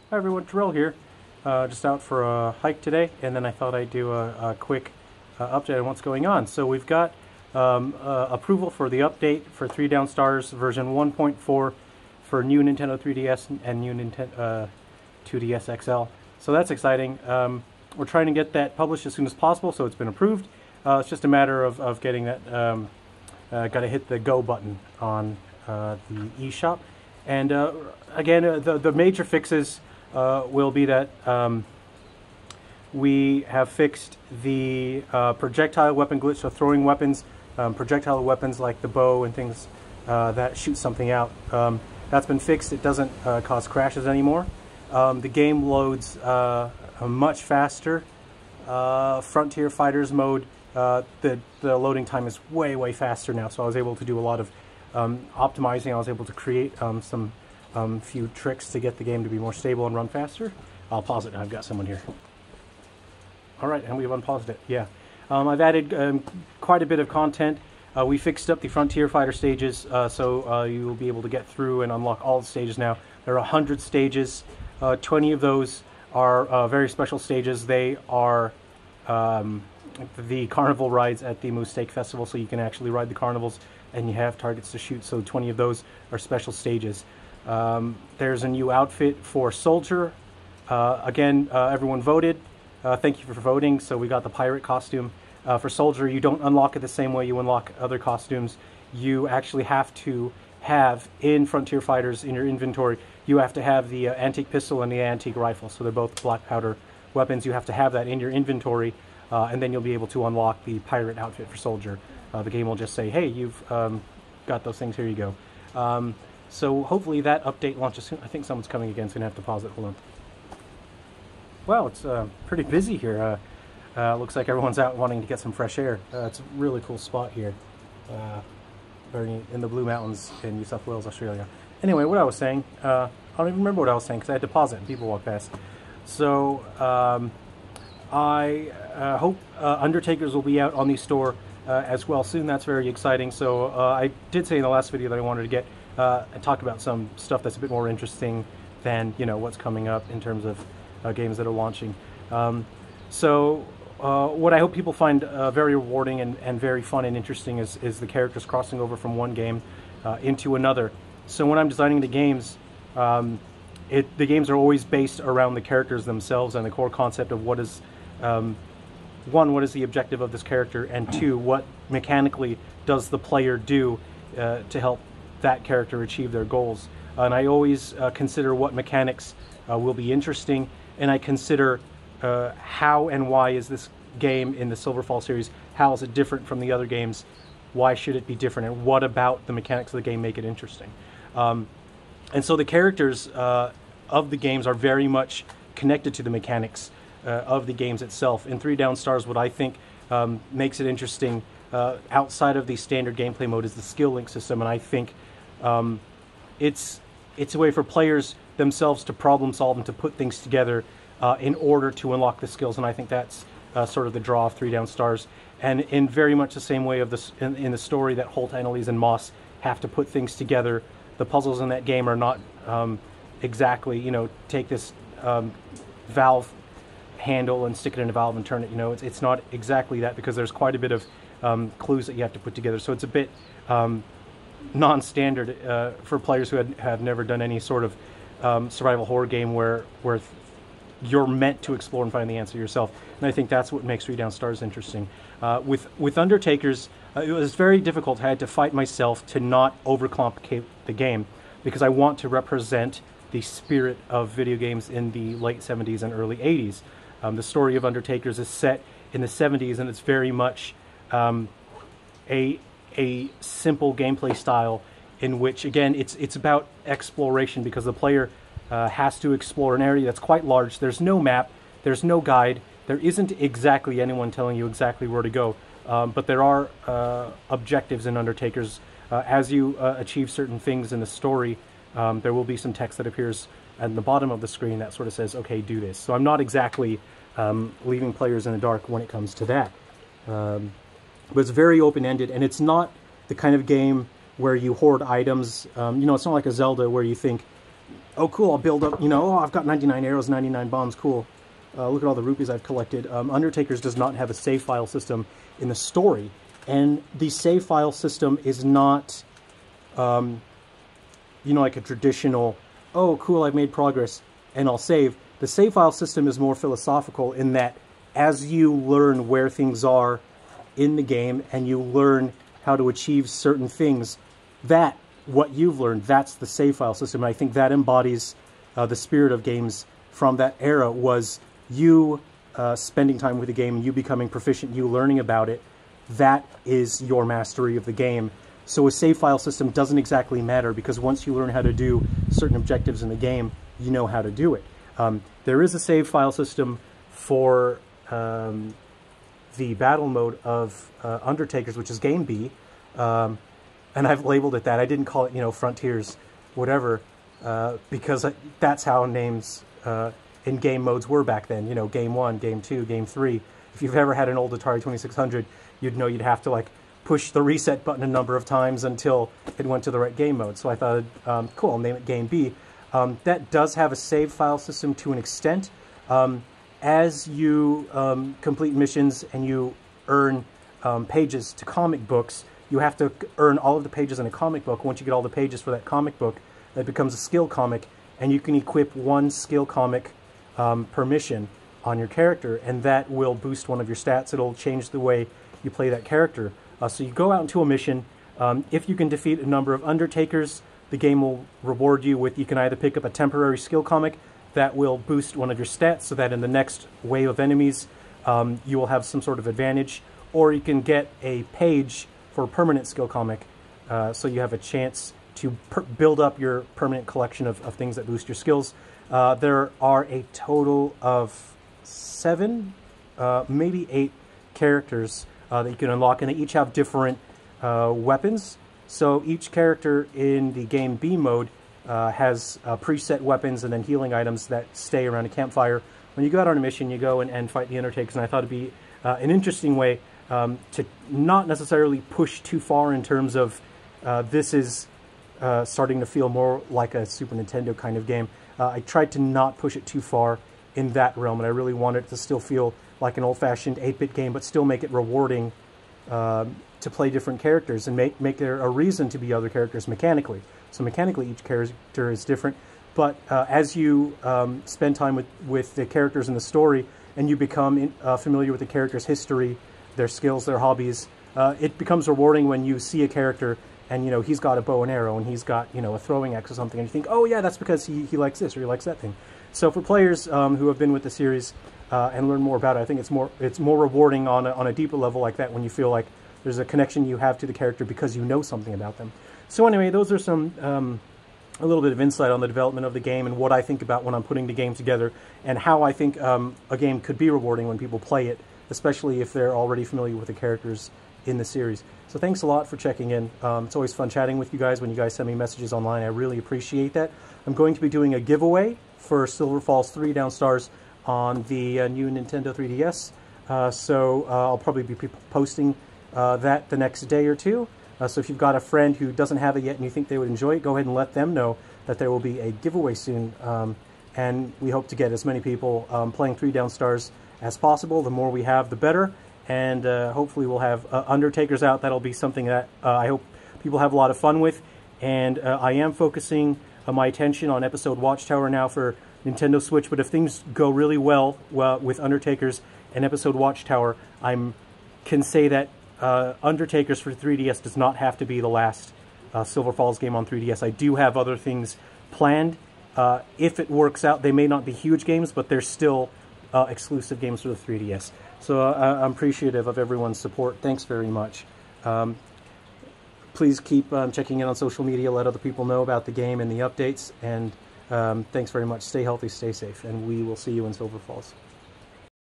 Hi everyone, Terrell here. Just out for a hike today, and then I thought I'd do a quick update on what's going on. So we've got approval for the update for 3 Down Stars version 1.4 for new Nintendo 3DS and new Nintendo 2DS XL. So that's exciting. We're trying to get that published as soon as possible, so it's been approved. It's just a matter of getting that. Got to hit the go button on the eShop. And again, the major fixes will be that we have fixed the projectile weapon glitch, so throwing weapons, projectile weapons like the bow and things that shoot something out. That's been fixed. It doesn't cause crashes anymore. The game loads much faster. Frontier Fighters mode, the loading time is way faster now, so I was able to do a lot of optimizing. I was able to create some few tricks to get the game to be more stable and run faster. I'll pause it now. I've got someone here. All right, and we've unpaused it. Yeah, I've added quite a bit of content. We fixed up the Frontier Fighter stages, so you will be able to get through and unlock all the stages now. There are 100 stages. 20 of those are very special stages. They are the carnival rides at the Moose Steak Festival, so you can actually ride the carnivals and you have targets to shoot, so 20 of those are special stages. There's a new outfit for Soldier. Again, everyone voted. Thank you for voting. So we got the pirate costume. For Soldier, you don't unlock it the same way you unlock other costumes. You actually have to have, in Frontier Fighters, in your inventory, you have to have the antique pistol and the antique rifle. So they're both black powder weapons. You have to have that in your inventory, and then you'll be able to unlock the pirate outfit for Soldier. The game will just say, hey, you've got those things, here you go. So hopefully that update launches soon. I think someone's coming again, so I'm going to have to pause it. Hold on. Well, it's pretty busy here. Looks like everyone's out wanting to get some fresh air. It's a really cool spot here. In the Blue Mountains in New South Wales, Australia. Anyway, what I was saying, I don't even remember what I was saying because I had to pause it and people walked past. So I hope Undertakers will be out on the store as well soon. That's very exciting. So I did say in the last video that I wanted to get and talk about some stuff that's a bit more interesting than, you know, what's coming up in terms of games that are launching. What I hope people find very rewarding and very fun and interesting is the characters crossing over from one game into another. So when I'm designing the games, the games are always based around the characters themselves and the core concept of what is, one, what is the objective of this character, and two, what mechanically does the player do to help that character achieve their goals. And I always consider what mechanics will be interesting, and I consider how and why is this game in the Silverfall series, how is it different from the other games, why should it be different, and what about the mechanics of the game make it interesting. And so the characters of the games are very much connected to the mechanics of the games itself. In 3 Down Stars, what I think makes it interesting outside of the standard gameplay mode is the skill link system, and I think it's a way for players themselves to problem solve and to put things together in order to unlock the skills, and I think that's sort of the draw of 3 Down Stars. And in very much the same way of this in the story that Holt, Annalise, and Moss have to put things together. The puzzles in that game are not exactly, you know, take this valve handle and stick it in a valve and turn it. You know, it's not exactly that, because there's quite a bit of clues that you have to put together. So it's a bit non-standard for players who have never done any sort of survival horror game where you're meant to explore and find the answer yourself. And I think that's what makes 3 Down Stars interesting. With Undertakers, it was very difficult. I had to fight myself to not overcomplicate the game, because I want to represent the spirit of video games in the late 70s and early 80s. The story of Undertakers is set in the 70s, and it's very much a simple gameplay style in which, again, it's about exploration, because the player has to explore an area that's quite large. There's no map, there's no guide, there isn't exactly anyone telling you exactly where to go, but there are objectives in Undertakers. As you achieve certain things in the story, there will be some text that appears at the bottom of the screen that sort of says, okay, do this. So I'm not exactly leaving players in the dark when it comes to that. But it's very open-ended, and it's not the kind of game where you hoard items. You know, it's not like a Zelda where you think, oh cool, I'll build up, you know, oh, I've got 99 arrows, 99 bombs, cool. Look at all the rupees I've collected. Undertakers does not have a save file system in the story, and the save file system is not, you know, like a traditional, oh cool, I've made progress and I'll save. The save file system is more philosophical in that as you learn where things are in the game and you learn how to achieve certain things, that, what you've learned, that's the save file system. And I think that embodies the spirit of games from that era, was you spending time with the game and you becoming proficient, you learning about it. That is your mastery of the game. So a save file system doesn't exactly matter, because once you learn how to do certain objectives in the game, you know how to do it. There is a save file system for the battle mode of Undertakers, which is Game B, and I've labeled it that. I didn't call it, you know, Frontiers, whatever, because that's how names in game modes were back then. You know, Game 1, Game 2, Game 3. If you've ever had an old Atari 2600, you'd know you'd have to, like, push the reset button a number of times until it went to the right game mode. So I thought, cool, I'll name it Game B. That does have a save file system to an extent. As you complete missions and you earn pages to comic books, you have to earn all of the pages in a comic book. Once you get all the pages for that comic book, that becomes a skill comic, and you can equip one skill comic per mission on your character, and that will boost one of your stats. It'll change the way you play that character. So you go out into a mission. If you can defeat a number of Undertakers, the game will reward you with, you can either pick up a temporary skill comic that will boost one of your stats so that in the next wave of enemies you will have some sort of advantage, or you can get a page for a permanent skill comic, so you have a chance to build up your permanent collection of things that boost your skills. There are a total of 7, maybe 8 characters that you can unlock, and they each have different weapons. So each character in the Game B mode has preset weapons and then healing items that stay around a campfire. When you go out on a mission, you go and fight the Undertakers, and I thought it'd be an interesting way to not necessarily push too far in terms of this is starting to feel more like a Super Nintendo kind of game. I tried to not push it too far in that realm, and I really wanted it to still feel like an old-fashioned 8-bit game, but still make it rewarding to play different characters and make there a reason to be other characters mechanically. So mechanically, each character is different, but as you spend time with the characters in the story and you become familiar with the character's history, their skills, their hobbies, it becomes rewarding when you see a character and, you know, he's got a bow and arrow and he's got, you know, a throwing axe or something, and you think, oh yeah, that's because he likes this or he likes that thing. So for players who have been with the series and learn more about it, I think it's more rewarding on a deeper level like that, when you feel like there's a connection you have to the character because you know something about them. So anyway, those are some a little bit of insight on the development of the game and what I think about when I'm putting the game together, and how I think a game could be rewarding when people play it, especially if they're already familiar with the characters in the series. So thanks a lot for checking in. It's always fun chatting with you guys when you guys send me messages online. I really appreciate that. I'm going to be doing a giveaway for Silver Falls 3 Downstars on the new Nintendo 3DS. So I'll probably be posting that the next day or two. So if you've got a friend who doesn't have it yet and you think they would enjoy it, go ahead and let them know that there will be a giveaway soon. And we hope to get as many people playing 3 Downstars as possible. The more we have, the better. And hopefully we'll have Undertakers out. That'll be something that I hope people have a lot of fun with. And I am focusing my attention on Episode Watchtower now for Nintendo Switch. But if things go really well with Undertakers and Episode Watchtower, I can say that Undertakers for 3DS does not have to be the last Silver Falls game on 3DS. I do have other things planned. If it works out, they may not be huge games, but they're still exclusive games for the 3DS. So I'm appreciative of everyone's support. Thanks very much. Please keep checking in on social media. Let other people know about the game and the updates. And thanks very much. Stay healthy, stay safe, and we will see you in Silver Falls.